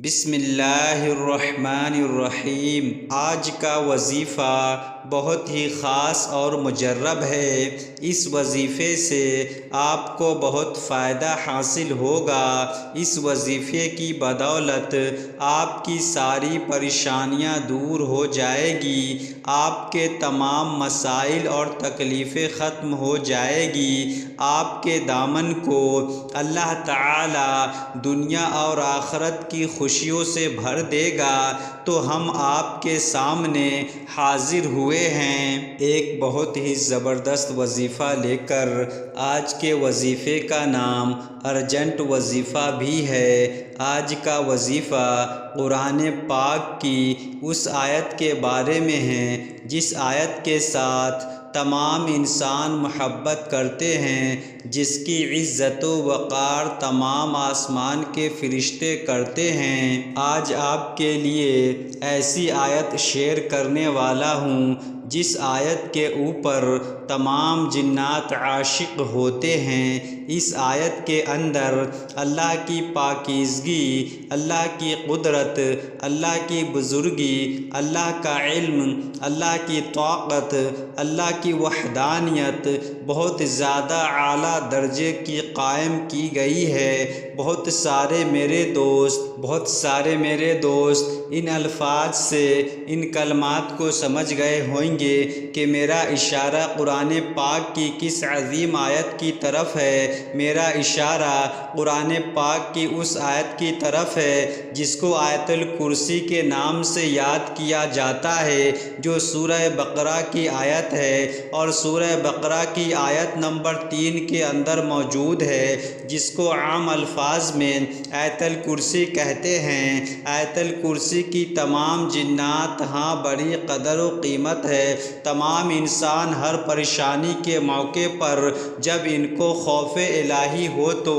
بسم اللہ الرحمن الرحیم۔ آج کا وظیفہ بہت ہی خاص اور مجرب ہے۔ اس وظیفے سے آپ کو بہت فائدہ حاصل ہوگا۔ اس وظیفے کی بدولت آپ کی ساری پریشانیاں دور ہو جائے گی، آپ کے تمام مسائل اور تکلیفیں ختم ہو جائے گی۔ آپ کے دامن کو اللہ تعالی دنیا اور آخرت کی خوشیوں سے بھر دے گا۔ تو ہم آپ کے سامنے حاضر ہوئے ہیں ایک بہت ہی زبردست وظیفہ لے کر۔ آج کے وظیفے کا نام ارجنٹ وظیفہ بھی ہے۔ آج کا وظیفہ قرآن پاک کی اس آیت کے بارے میں ہے جس آیت کے ساتھ تمام انسان محبت کرتے ہیں، جس کی عزت و وقار تمام آسمان کے فرشتے کرتے ہیں۔ آج آپ کے لیے ایسی آیت شیئر کرنے والا ہوں جس آیت کے اوپر تمام جنات عاشق ہوتے ہیں۔ اس آیت کے اندر اللہ کی پاکیزگی، اللہ کی قدرت، اللہ کی بزرگی، اللہ کا علم، اللہ کی طاقت، اللہ کی وحدانیت بہت زیادہ اعلیٰ درجے کی قائم کی گئی ہے۔ بہت سارے میرے دوست ان الفاظ سے، ان کلمات کو سمجھ گئے ہوئیں گے کہ میرا اشارہ قرآن پاک کی کس عظیم آیت کی طرف ہے۔ میرا اشارہ قرآن پاک کی اس آیت کی طرف ہے جس کو آیت الکرسی کے نام سے یاد کیا جاتا ہے، جو سورہ بقرہ کی آیت ہے اور سورہ بقرہ کی آیت نمبر 3 کے اندر موجود ہے، جس کو عام الفاظ میں آیت الکرسی کہتے ہیں۔ آیت الکرسی کی تمام جنات ہاں بڑی قدر و قیمت ہے۔ تمام انسان ہر پریشانی کے موقع پر جب ان کو خوف الہی ہو تو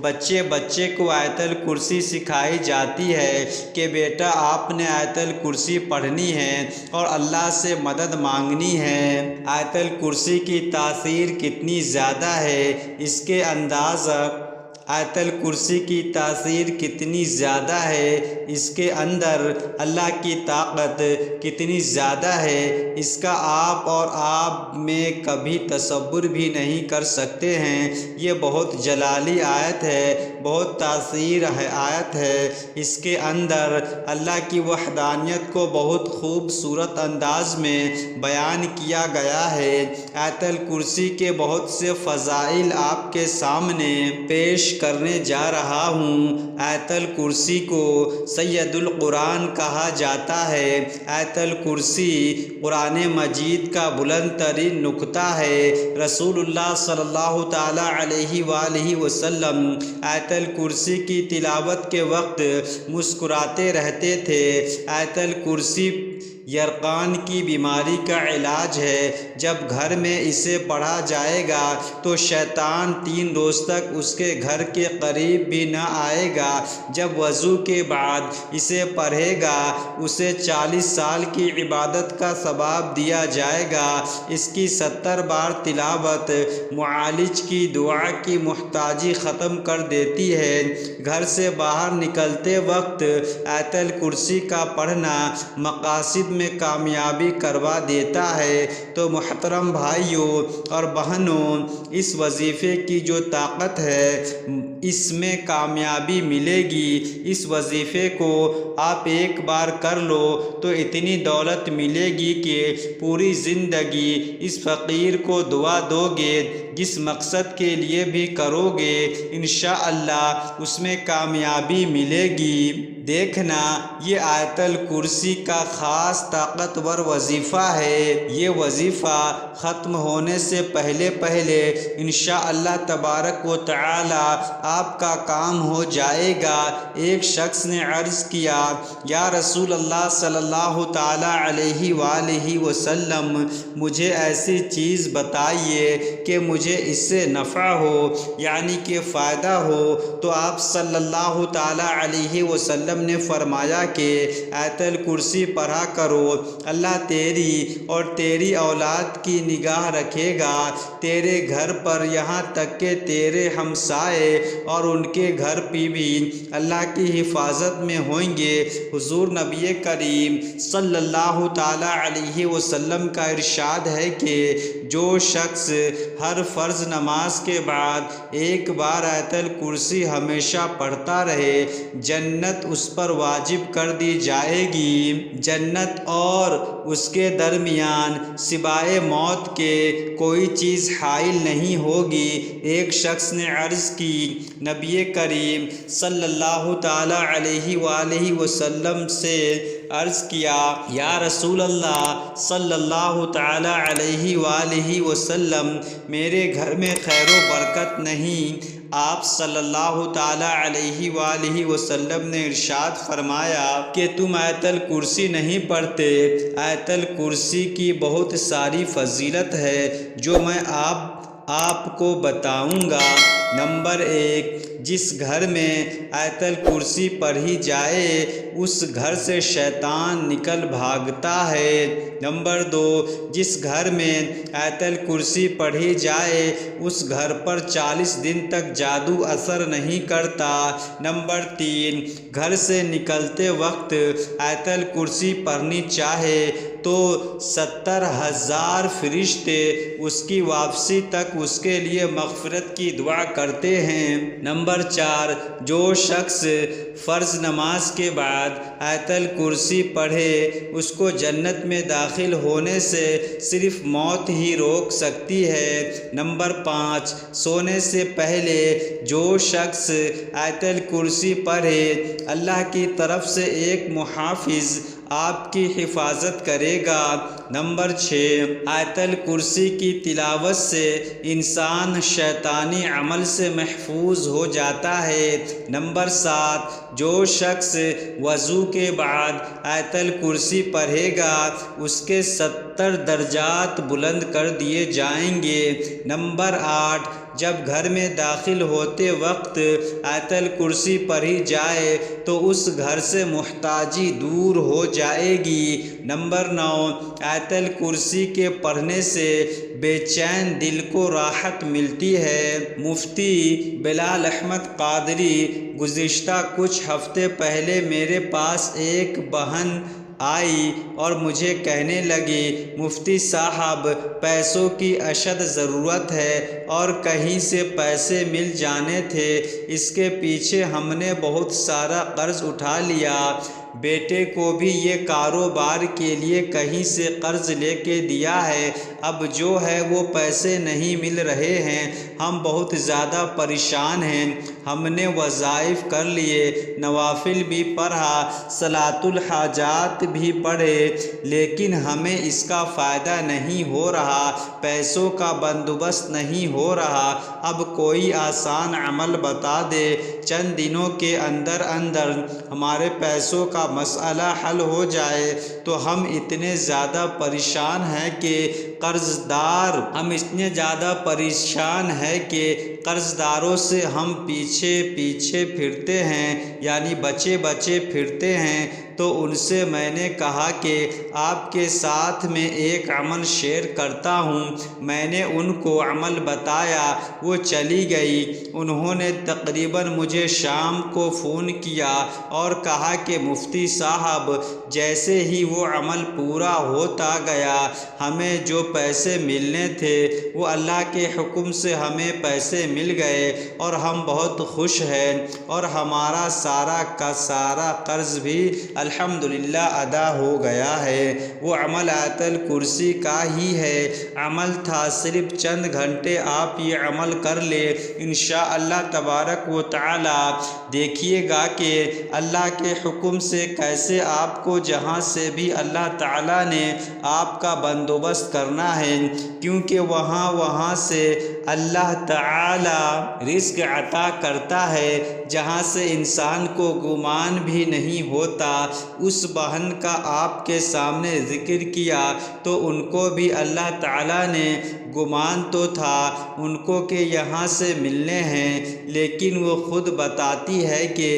بچے کو آیت الکرسی سکھائی جاتی ہے کہ بیٹا آپ نے آیت الکرسی پڑھنی ہے اور اللہ سے مدد مانگنی ہے۔ آیت الکرسی کی تاثیر کتنی زیادہ ہے اس کے اندازہ آیت الکرسی کی تاثیر کتنی زیادہ ہے، اس کے اندر اللہ کی طاقت کتنی زیادہ ہے، اس کا آپ میں کبھی تصور بھی نہیں کر سکتے ہیں۔ یہ بہت جلالی آیت ہے، بہت تاثیر آیت ہے۔ اس کے اندر اللہ کی وحدانیت کو بہت خوبصورت انداز میں بیان کیا گیا ہے۔ آیت الکرسی کے بہت سے فضائل آپ کے سامنے پیش کرنے جا رہا ہوں۔ آیت الکرسی کو سید القرآن کہا جاتا ہے۔ آیت الکرسی قرآن مجید کا بلند ترین نقطہ ہے۔ رسول اللہ صلی اللہ تعالی علیہ وآلہ وسلم آیت الکرسی کی تلاوت کے وقت مسکراتے رہتے تھے۔ آیت الکرسی یرقان کی بیماری کا علاج ہے۔ جب گھر میں اسے پڑھا جائے گا تو شیطان 3 روز تک اس کے گھر کے قریب بھی نہ آئے گا۔ جب وضو کے بعد اسے پڑھے گا اسے 40 سال کی عبادت کا ثواب دیا جائے گا۔ اس کی 70 بار تلاوت معالج کی دعا کی محتاجی ختم کر دیتی ہے۔ گھر سے باہر نکلتے وقت آیت الکرسی کا پڑھنا مقاصد میں کامیابی کروا دیتا ہے۔ تو محترم بھائیوں اور بہنوں، اس وظیفے کی جو طاقت ہے اس میں کامیابی ملے گی۔ اس وظیفے کو آپ ایک بار کر لو تو اتنی دولت ملے گی کہ پوری زندگی اس فقیر کو دعا دو گے، جس مقصد کے لیے بھی کرو گے انشاءاللہ اس میں کامیابی ملے گی۔ دیکھنا، یہ آیت الکرسی کا خاص طاقتور وظیفہ ہے۔ یہ وظیفہ ختم ہونے سے پہلے انشاءاللہ تبارک و تعالی آپ کا کام ہو جائے گا۔ ایک شخص نے عرض کیا، یا رسول اللہ صلی اللہ تعالی علیہ وآلہ وسلم، مجھے ایسی چیز بتائیے کہ مجھے اس سے نفع ہو، یعنی کہ فائدہ ہو۔ تو آپ صلی اللہ تعالی علیہ وسلم وسلم نے فرمایا کہ آیت الکرسی پڑھا کرو، اللہ تیری اور تیری اولاد کی نگاہ رکھے گا، تیرے گھر پر، یہاں تک کہ تیرے ہمسائے اور ان کے گھر پہ بھی اللہ کی حفاظت میں ہوئیں گے۔ حضور نبی کریم صلی اللہ تعالیٰ علیہ وسلم کا ارشاد ہے کہ جو شخص ہر فرض نماز کے بعد ایک بار آیت الکرسی ہمیشہ پڑھتا رہے، جنت اس پر واجب کر دی جائے گی۔ جنت اور اس کے درمیان سوائے موت کے کوئی چیز حائل نہیں ہوگی۔ ایک شخص نے عرض کی، نبی کریم صلی اللہ تعالیٰ علیہ وآلہ وسلم سے عرض کیا، یا رسول اللہ صلی اللہ تعالیٰ علیہ وآلہ وسلم، میرے گھر میں خیر و برکت نہیں۔ آپ صلی اللہ تعالیٰ علیہ وآلہ وسلم نے ارشاد فرمایا کہ تم آیت الکرسی نہیں پڑھتے۔ آیت الکرسی کی بہت ساری فضیلت ہے جو میں آپ کو بتاؤں گا۔ نمبر 1، جس گھر میں آیت الکرسی پڑھی جائے اس گھر سے شیطان نکل بھاگتا ہے۔ نمبر 2، جس گھر میں آیت الکرسی پڑھی جائے اس گھر پر 40 دن تک جادو اثر نہیں کرتا۔ نمبر 3، گھر سے نکلتے وقت آیت الکرسی پڑھنی چاہے تو 70,000 فرشتے اس کی واپسی تک اس کے لیے مغفرت کی دعا کرتے ہیں۔ نمبر 4، جو شخص فرض نماز کے بعد آیت الکرسی پڑھے اس کو جنت میں داخل ہونے سے صرف موت ہی روک سکتی ہے۔ نمبر 5، سونے سے پہلے جو شخص آیت الکرسی پڑھے اللہ کی طرف سے ایک محافظ آپ کی حفاظت کرے گا۔ نمبر 6، آیت الکرسی کی تلاوت سے انسان شیطانی عمل سے محفوظ ہو جاتا ہے۔ نمبر 7، جو شخص وضو کے بعد آیت الکرسی پڑھے گا اس کے 70 درجات بلند کر دیے جائیں گے۔ نمبر 8، جب گھر میں داخل ہوتے وقت آیت الکرسی پڑھی جائے تو اس گھر سے محتاجی دور ہو جائے گی۔ نمبر 9، آیت الکرسی کے پڑھنے سے بے چین دل کو راحت ملتی ہے۔ مفتی بلال احمد قادری گزشتہ کچھ ہفتے پہلے میرے پاس ایک بہن آئی اور مجھے کہنے لگی، مفتی صاحب پیسوں کی اشد ضرورت ہے اور کہیں سے پیسے مل جانے تھے، اس کے پیچھے ہم نے بہت سارا قرض اٹھا لیا، بیٹے کو بھی یہ کاروبار کے لیے کہیں سے قرض لے کے دیا ہے، اب جو ہے وہ پیسے نہیں مل رہے ہیں، ہم بہت زیادہ پریشان ہیں۔ ہم نے وظائف کر لیے، نوافل بھی پڑھا، صلاۃ الحاجات بھی پڑھے، لیکن ہمیں اس کا فائدہ نہیں ہو رہا، پیسوں کا بندوبست نہیں ہو رہا، اب کوئی آسان عمل بتا دے، چند دنوں کے اندر اندر ہمارے پیسوں کا مسئلہ حل ہو جائے۔ تو ہم اتنے زیادہ پریشان ہیں کہ قرض داروں سے ہم پیچھے پھرتے ہیں، یعنی بچے پھرتے ہیں۔ تو ان سے میں نے کہا کہ آپ کے ساتھ میں ایک عمل شیئر کرتا ہوں۔ میں نے ان کو عمل بتایا، وہ چلی گئی۔ انہوں نے تقریباً مجھے شام کو فون کیا اور کہا کہ مفتی صاحب جیسے ہی وہ عمل پورا ہوتا گیا ہمیں جو پیسے ملنے تھے وہ اللہ کے حکم سے ہمیں پیسے مل گئے اور ہم بہت خوش ہیں، اور ہمارا سارا کا سارا قرض بھی الحمدللہ ادا ہو گیا ہے۔ وہ عمل آیت الکرسی کا ہی ہے، عمل تھا صرف چند گھنٹے آپ یہ عمل کر لے، انشاءاللہ تبارک و تعالی دیکھیے گا کہ اللہ کے حکم سے کیسے آپ کو جہاں سے بھی اللہ تعالیٰ نے آپ کا بندوبست کرنا ہے، کیونکہ وہاں سے اللہ تعالیٰ رزق عطا کرتا ہے جہاں سے انسان کو گمان بھی نہیں ہوتا۔ اس بہن کا آپ کے سامنے ذکر کیا تو ان کو بھی اللہ تعالیٰ نے گمان تو تھا ان کو کہ یہاں سے ملنے ہیں، لیکن وہ خود بتاتی ہے کہ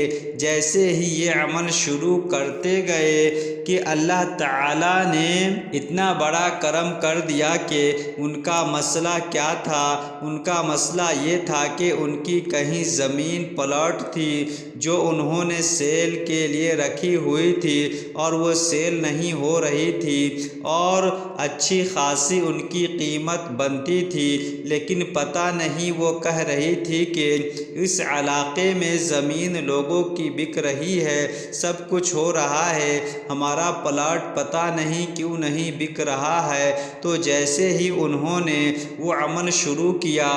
جیسے ہی یہ عمل شروع کرتے گئے کہ اللہ تعالیٰ نے اتنا بڑا کرم کر دیا کہ ان کا مسئلہ کیا تھا؟ ان کا مسئلہ یہ تھا کہ ان کی کہیں زمین پلاٹ تھی جو انہوں نے سیل کے لیے رکھی ہوئی تھی اور وہ سیل نہیں ہو رہی تھی اور اچھی خاصی ان کی قیمت بنتی تھی، لیکن پتہ نہیں وہ کہہ رہی تھی کہ اس علاقے میں زمین لوگوں کی بک رہی ہے، سب کچھ ہو رہا ہے، ہمارا پلاٹ پتہ نہیں کیوں نہیں بک رہا ہے۔ تو جیسے ہی انہوں نے وہ عمل شروع کیا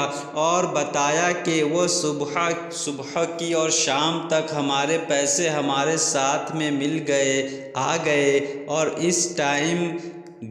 اور بتایا کہ وہ صبح کی اور شام تک ہمارے پیسے ہمارے ساتھ میں مل گئے آ گئے، اور اس ٹائم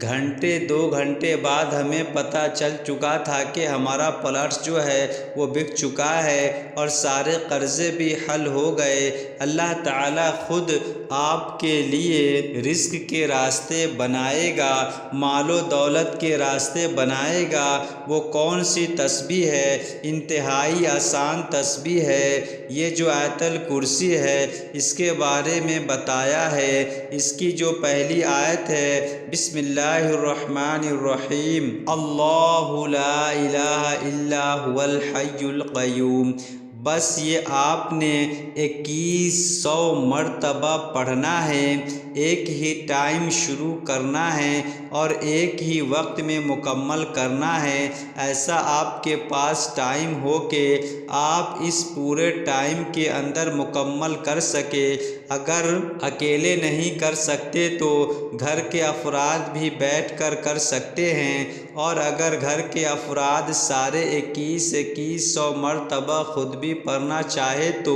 گھنٹے 2 گھنٹے بعد ہمیں پتہ چل چکا تھا کہ ہمارا پلاٹ جو ہے وہ بک چکا ہے اور سارے قرضے بھی حل ہو گئے۔ اللہ تعالیٰ خود آپ کے لیے رزق کے راستے بنائے گا، مال و دولت کے راستے بنائے گا۔ وہ کون سی تسبیح ہے؟ انتہائی آسان تسبیح ہے۔ یہ جو آیت الکرسی ہے اس کے بارے میں بتایا ہے، اس کی جو پہلی آیت ہے بسم اللہ الرحمن الرحیم، اللہ لا الہ الا هو الحی القیوم، بس یہ آپ نے 2100 مرتبہ پڑھنا ہے، ایک ہی ٹائم شروع کرنا ہے اور ایک ہی وقت میں مکمل کرنا ہے۔ ایسا آپ کے پاس ٹائم ہو کہ آپ اس پورے ٹائم کے اندر مکمل کر سکے۔ اگر اکیلے نہیں کر سکتے تو گھر کے افراد بھی بیٹھ کر کر سکتے ہیں، اور اگر گھر کے افراد سارے 2100 مرتبہ خود بھی پڑھنا چاہے تو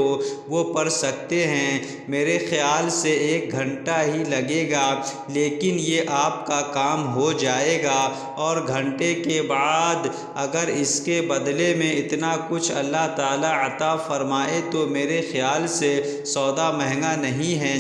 وہ پڑھ سکتے ہیں۔ میرے خیال سے 1 گھنٹہ ہی لگے گا، لیکن یہ آپ کا کام ہو جائے گا، اور گھنٹے کے بعد اگر اس کے بدلے میں اتنا کچھ اللہ تعالیٰ عطا فرمائے تو میرے خیال سے سودا مہنگا نہیں ہے۔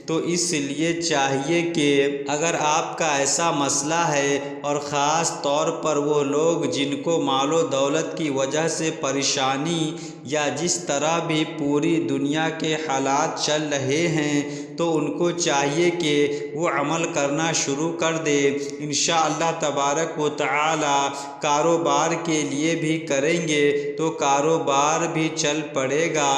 تو اس لیے چاہیے کہ اگر آپ کا ایسا مسئلہ ہے، اور خاص طور پر وہ لوگ جن کو مال و دولت کی وجہ سے پریشانی یا جس طرح بھی پوری دنیا کے حالات چل رہے ہیں، تو ان کو چاہیے کہ وہ عمل کرنا شروع کر دے۔ انشاءاللہ تبارک و تعالی کاروبار کے لیے بھی کریں گے تو کاروبار بھی چل پڑے گا،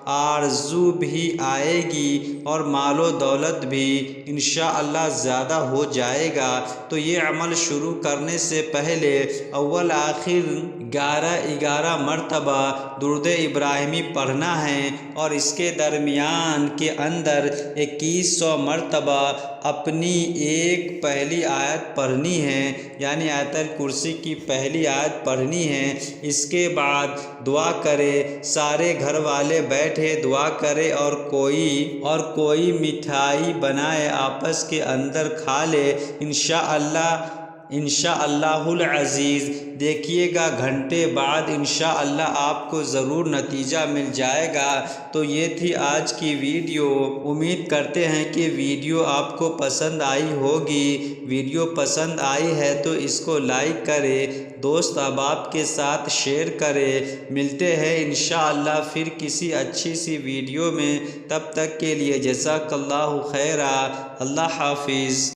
آرزو بھی آئے گی اور مال و دولت بھی انشاءاللہ زیادہ ہو جائے گا۔ تو یہ عمل شروع کرنے سے پہلے اول آخر 11 مرتبہ درود ابراہیمی پڑھنا ہے، اور اس کے درمیان کے اندر 2100 مرتبہ اپنی ایک پہلی آیت پڑھنی ہے، یعنی آیت الکرسی کی پہلی آیت پڑھنی ہے۔ اس کے بعد دعا کرے، سارے گھر والے بیٹھے دعا کرے، اور کوئی مٹھائی بنائے آپس کے اندر کھا لے۔ انشاءاللہ العزیز دیکھیے گا گھنٹے بعد انشاءاللہ آپ کو ضرور نتیجہ مل جائے گا۔ تو یہ تھی آج کی ویڈیو، امید کرتے ہیں کہ ویڈیو آپ کو پسند آئی ہوگی۔ ویڈیو پسند آئی ہے تو اس کو لائک کرے، دوست احباب کے ساتھ شیئر کرے۔ ملتے ہیں انشاءاللہ پھر کسی اچھی سی ویڈیو میں، تب تک کے لیے جزاک اللہ خیرا، اللہ حافظ۔